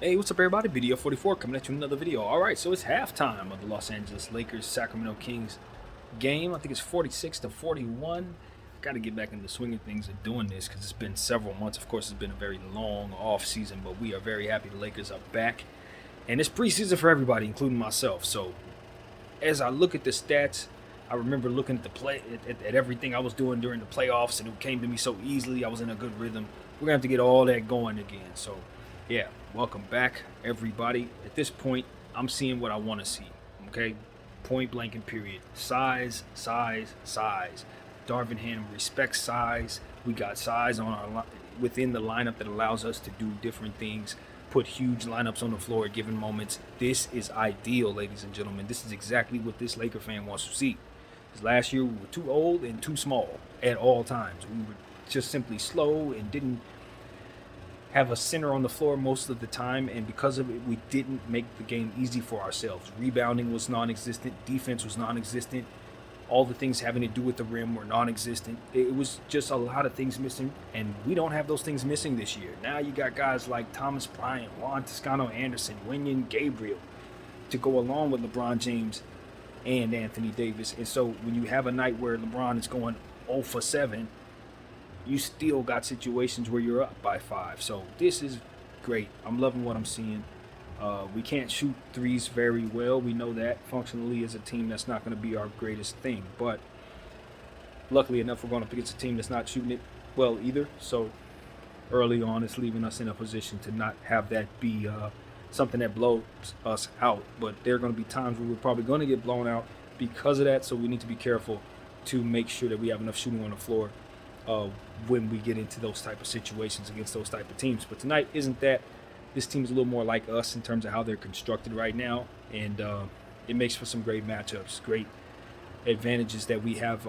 Hey, what's up, everybody? Video 44 coming at you with another video. All right, so it's halftime of the Los Angeles Lakers Sacramento Kings game. I think it's 46-41. Got to get back in the swing of things of doing this because it's been several months. Of course, it's been a very long off season, but we are very happy the Lakers are back. And it's preseason for everybody, including myself. So as I look at the stats, I remember looking at the at everything I was doing during the playoffs, and it came to me so easily. I was in a good rhythm. We're gonna have to get all that going again. So, yeah, welcome back, everybody. At this point, I'm seeing what I want to see. Okay, point blank and period. Size, size, size. Darvin Ham respects size. We got size on our within the lineup that allows us to do different things, put huge lineups on the floor at given moments. This is ideal, ladies and gentlemen. This is exactly what this Laker fan wants to see. Because last year we were too old and too small at all times. We were just simply slow and didn't have a center on the floor most of the time, and because of it, we didn't make the game easy for ourselves. Rebounding was non-existent, defense was non-existent, all the things having to do with the rim were non-existent. It was just a lot of things missing, and we don't have those things missing this year. Now you got guys like Thomas Bryant, Juan Toscano Anderson, Wenyen Gabriel to go along with LeBron James and Anthony Davis. And so when you have a night where LeBron is going 0 for 7, you still got situations where you're up by 5. So this is great. I'm loving what I'm seeing. We can't shoot threes very well. We know that functionally as a team that's not going to be our greatest thing. But luckily enough, we're going up against a team that's not shooting it well either. So early on, it's leaving us in a position to not have that be something that blows us out. But there are going to be times where we're probably going to get blown out because of that. So we need to be careful to make sure that we have enough shooting on the floor when we get into those type of situations against those type of teams. But tonight isn't that. This team is a little more like us in terms of how they're constructed right now, and it makes for some great matchups, great advantages that we have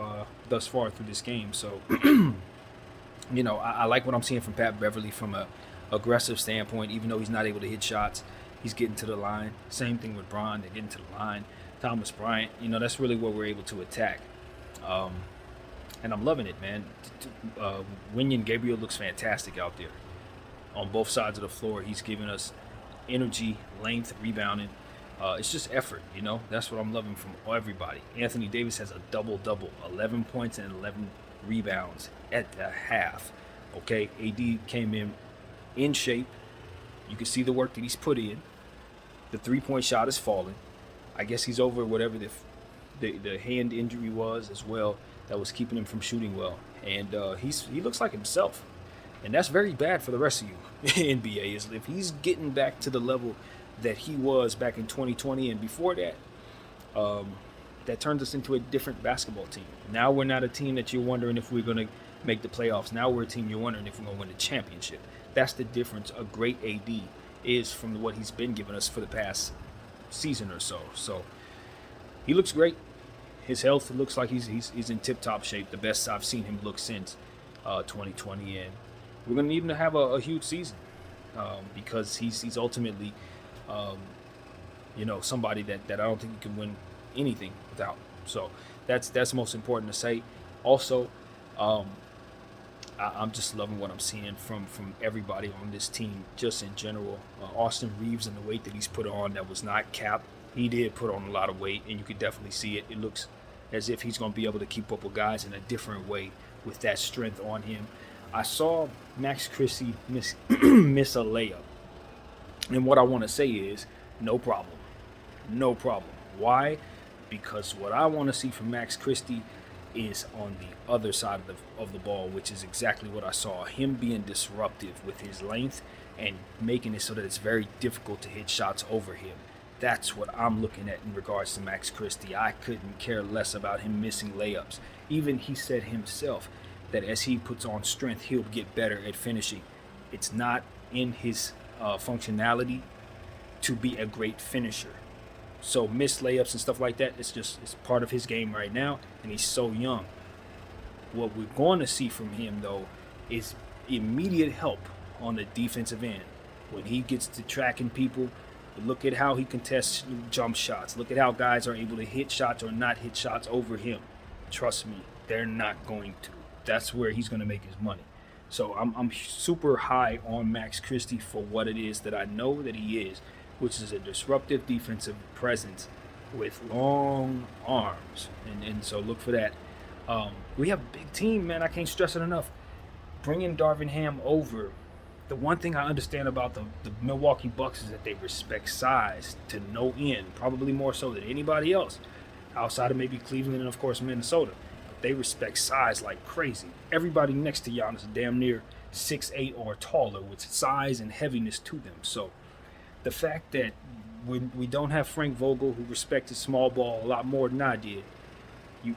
thus far through this game. So, I like what I'm seeing from Pat Beverly from a aggressive standpoint. Even though he's not able to hit shots, he's getting to the line. Same thing with Bron, they're getting to the line. Thomas Bryant, that's really what we're able to attack. And I'm loving it, man. Wenyen Gabriel looks fantastic out there. On both sides of the floor, he's giving us energy, length, rebounding. It's just effort, That's what I'm loving from everybody. Anthony Davis has a double-double, 11 points and 11 rebounds at the half. Okay, AD came in shape. You can see the work that he's put in. The three-point shot is falling. I guess he's over whatever the hand injury was as well that was keeping him from shooting well. And he looks like himself. And that's very bad for the rest of you, NBA, is if he's getting back to the level that he was back in 2020 and before that, that turns us into a different basketball team. Now we're not a team that you're wondering if we're going to make the playoffs. Now we're a team you're wondering if we're going to win the championship. That's the difference a great AD is from what he's been giving us for the past season or so. So he looks great. His health looks like he's in tip-top shape, the best I've seen him look since 2020, and we're going to need him to have a huge season because he's ultimately, somebody that I don't think you can win anything without. So that's most important to say. Also, I'm just loving what I'm seeing from everybody on this team, just in general. Austin Reeves and the weight that he's put on that was not capped. He did put on a lot of weight, and you could definitely see it. It looks as if he's going to be able to keep up with guys in a different way with that strength on him. I saw Max Christie miss a layup. And what I want to say is, no problem. No problem. Why? Because what I want to see from Max Christie is on the other side of the ball, which is exactly what I saw. Him being disruptive with his length and making it so that it's very difficult to hit shots over him. That's what I'm looking at in regards to Max Christie. I couldn't care less about him missing layups. Even he said himself that as he puts on strength, he'll get better at finishing. It's not in his functionality to be a great finisher. So missed layups and stuff like that, it's part of his game right now, and he's so young. What we're going to see from him, though, is immediate help on the defensive end. When he gets to tracking people, look at how he contests jump shots. Look at how guys are able to hit shots or not hit shots over him. Trust me, they're not going to. That's where he's going to make his money. So I'm super high on Max Christie for what it is that I know that he is, which is a disruptive defensive presence with long arms. And so look for that. We have a big team, man. I can't stress it enough. Bringing Darvin Ham over, the one thing I understand about the Milwaukee Bucks is that they respect size to no end, probably more so than anybody else, outside of maybe Cleveland and, of course, Minnesota. They respect size like crazy. Everybody next to Giannis is damn near 6'8" or taller with size and heaviness to them. So the fact that we don't have Frank Vogel, who respected small ball a lot more than I did, you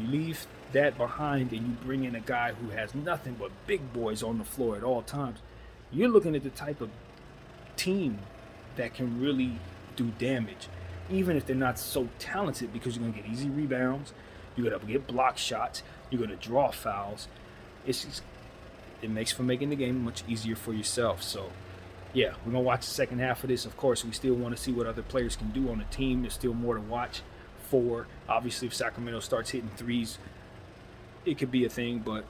leave that behind and you bring in a guy who has nothing but big boys on the floor at all times. You're looking at the type of team that can really do damage, even if they're not so talented, because you're going to get easy rebounds. You're going to get block shots. You're going to draw fouls. It makes for making the game much easier for yourself. So, yeah, we're going to watch the second half of this. Of course, we still want to see what other players can do on the team. There's still more to watch for. Obviously, if Sacramento starts hitting threes, it could be a thing. But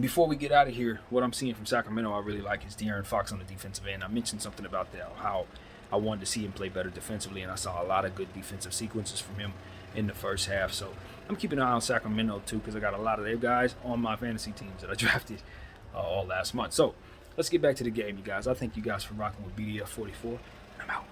before we get out of here, what I'm seeing from Sacramento I really like is De'Aaron Fox on the defensive end. I mentioned something about that, how I wanted to see him play better defensively, and I saw a lot of good defensive sequences from him in the first half. So I'm keeping an eye on Sacramento too, because I got a lot of their guys on my fantasy teams that I drafted all last month. So let's get back to the game, you guys. I thank you guys for rocking with BDF 44. I'm out.